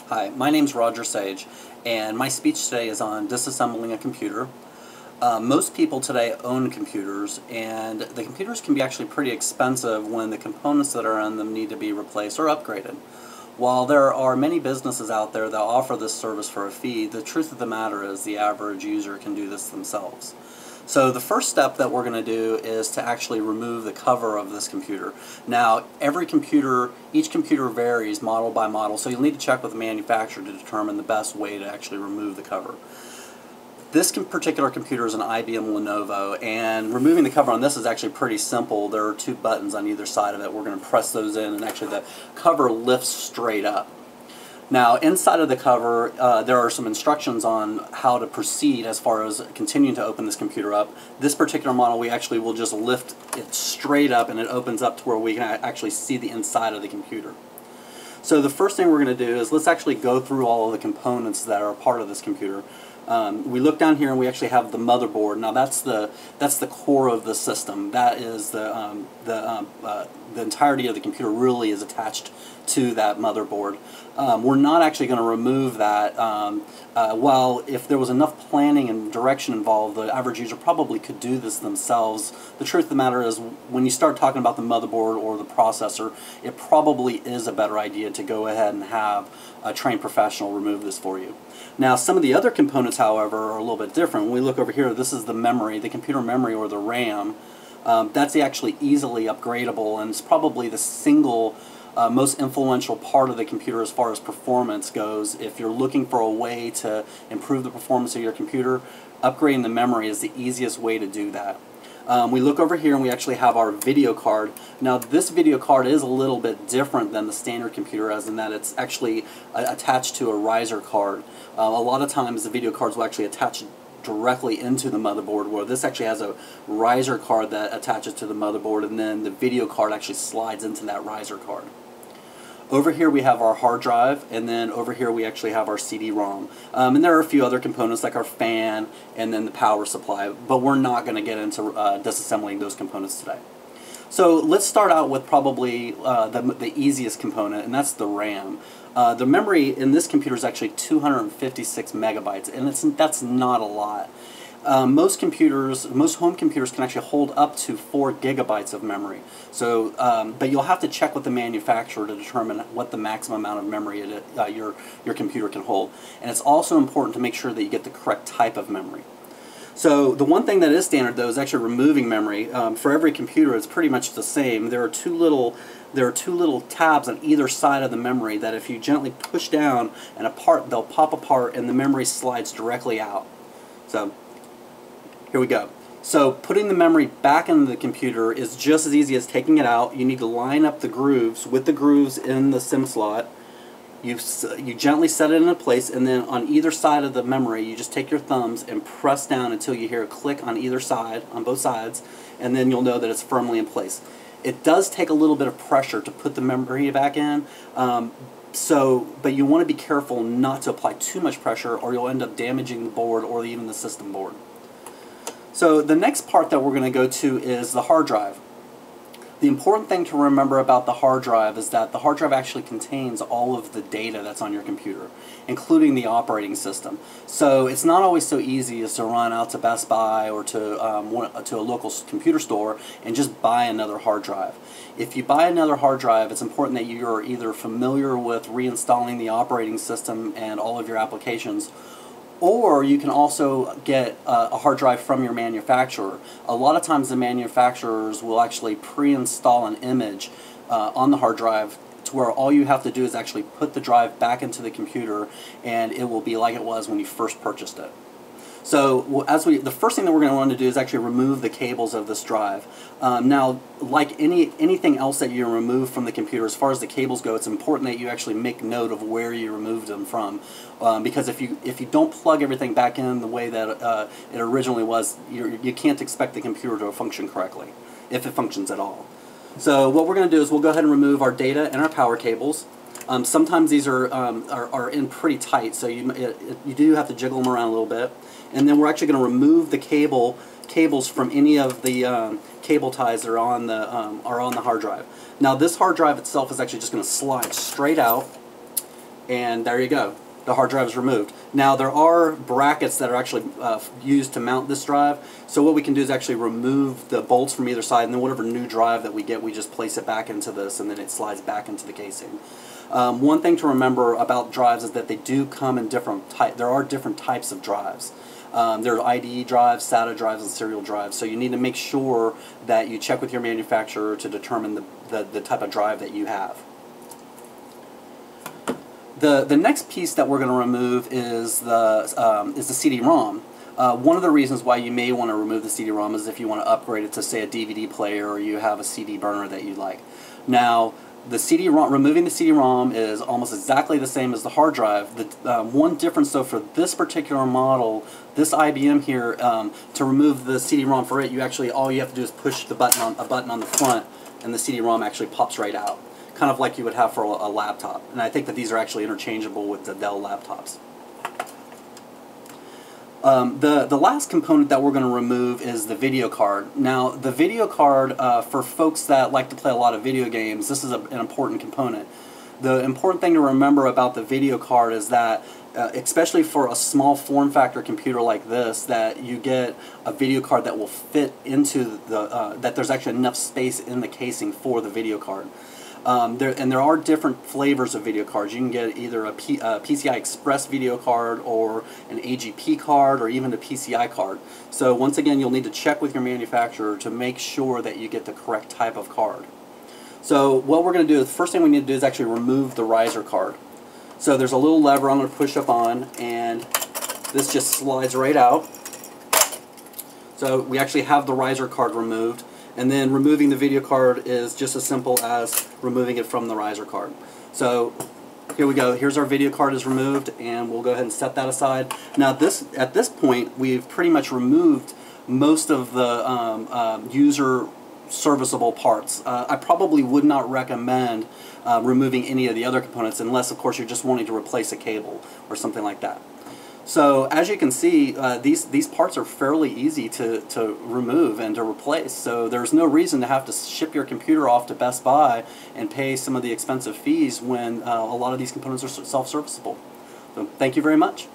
Hi, my name's Roger Sage, and my speech today is on disassembling a computer. Most people today own computers, and the computers can be actually pretty expensive when the components that are on them need to be replaced or upgraded. While there are many businesses out there that offer this service for a fee, the truth of the matter is the average user can do this themselves. So the first step that we're going to do is to actually remove the cover of this computer. Now, each computer varies model by model, so you'll need to check with the manufacturer to determine the best way to actually remove the cover. This particular computer is an IBM Lenovo, and removing the cover on this is actually pretty simple. There are two buttons on either side of it. We're going to press those in, and actually the cover lifts straight up. Now, inside of the cover, there are some instructions on how to proceed as far as continuing to open this computer up. This particular model, we actually will just lift it straight up, and it opens up to where we can actually see the inside of the computer. So the first thing we're going to do is let's actually go through all of the components that are a part of this computer. We look down here and we actually have the motherboard. Now that's the core of the system. That is the entirety of the computer really is attached to that motherboard. We're not actually going to remove that. While if there was enough planning and direction involved, the average user probably could do this themselves. The truth of the matter is, when you start talking about the motherboard or the processor, it probably is a better idea to go ahead and have a trained professional remove this for you. Now, some of the other components, however, are a little bit different. When we look over here, this is the memory, the computer memory, or the RAM. That's actually easily upgradable, and it's probably the single most influential part of the computer as far as performance goes. If you're looking for a way to improve the performance of your computer, upgrading the memory is the easiest way to do that. We look over here and we actually have our video card. Now, this video card is a little bit different than the standard computer, as in that it's actually attached to a riser card. A lot of times the video cards will actually attach directly into the motherboard, where this actually has a riser card that attaches to the motherboard, and then the video card actually slides into that riser card. Over here we have our hard drive, and then over here we actually have our CD-ROM. And there are a few other components like our fan and then the power supply, but we're not going to get into disassembling those components today. So let's start out with probably the easiest component, and that's the RAM. The memory in this computer is actually 256 megabytes, and that's not a lot. Most home computers can actually hold up to 4 gigabytes of memory. So, but you'll have to check with the manufacturer to determine what the maximum amount of memory your computer can hold. And it's also important to make sure that you get the correct type of memory. So the one thing that is standard, though, is actually removing memory. For every computer, it's pretty much the same. There are two little tabs on either side of the memory that if you gently push down and apart, they'll pop apart and the memory slides directly out. So here we go. So putting the memory back into the computer is just as easy as taking it out. You need to line up the grooves with the grooves in the SIM slot. You gently set it into place, and then on either side of the memory, you just take your thumbs and press down until you hear a click on either side, on both sides, and then you'll know that it's firmly in place. It does take a little bit of pressure to put the memory back in, but you want to be careful not to apply too much pressure, or you'll end up damaging the board or even the system board. So the next part that we're going to go to is the hard drive. The important thing to remember about the hard drive is that the hard drive actually contains all of the data that's on your computer, including the operating system. So it's not always so easy as to run out to Best Buy or to a local computer store and just buy another hard drive. If you buy another hard drive, it's important that you're either familiar with reinstalling the operating system and all of your applications, or you can also get a hard drive from your manufacturer. A lot of times the manufacturers will actually pre-install an image on the hard drive to where all you have to do is actually put the drive back into the computer, and it will be like it was when you first purchased it. So the first thing that we're going to want to do is actually remove the cables of this drive. Now, like anything else that you remove from the computer, as far as the cables go, it's important that you actually make note of where you removed them from, because if you don't plug everything back in the way that it originally was, you can't expect the computer to function correctly, if it functions at all. So what we're going to do is we'll go ahead and remove our data and our power cables. Sometimes these are in pretty tight, so you do have to jiggle them around a little bit. And then we're actually going to remove the cables from any of the cable ties that are on the hard drive. Now this hard drive itself is actually just going to slide straight out, and there you go. The hard drive is removed. Now there are brackets that are actually used to mount this drive, so what we can do is actually remove the bolts from either side, and then whatever new drive that we get, we just place it back into this, and then it slides back into the casing. One thing to remember about drives is that they do come in different types. There are different types of drives. There are IDE drives, SATA drives, and serial drives, so you need to make sure that you check with your manufacturer to determine the type of drive that you have. The next piece that we're going to remove is the CD-ROM. One of the reasons why you may want to remove the CD-ROM is if you want to upgrade it to, say, a DVD player, or you have a CD burner that you like. Now, removing the CD-ROM is almost exactly the same as the hard drive. The one difference, though, for this particular model, this IBM here, to remove the CD-ROM for it, all you have to do is push a button on the front, and the CD-ROM actually pops right out, kind of like you would have for a laptop. And I think that these are actually interchangeable with the Dell laptops. The last component that we're going to remove is the video card. Now, the video card, for folks that like to play a lot of video games, this is an important component. The important thing to remember about the video card is that, especially for a small form factor computer like this, that you get a video card that will fit into that there's actually enough space in the casing for the video card. There are different flavors of video cards. You can get either a PCI Express video card, or an AGP card, or even a PCI card. So once again, you'll need to check with your manufacturer to make sure that you get the correct type of card. So what we're going to do, the first thing we need to do is actually remove the riser card. So there's a little lever I'm going to push up on, and this just slides right out. So we actually have the riser card removed. And then removing the video card is just as simple as removing it from the riser card. So here we go. Here's our video card is removed, and we'll go ahead and set that aside. Now at this point, we've pretty much removed most of the user serviceable parts. I probably would not recommend removing any of the other components, unless of course you're just wanting to replace a cable or something like that. So as you can see, these parts are fairly easy to remove and to replace. So there's no reason to have to ship your computer off to Best Buy and pay some of the expensive fees when a lot of these components are self-serviceable. So thank you very much.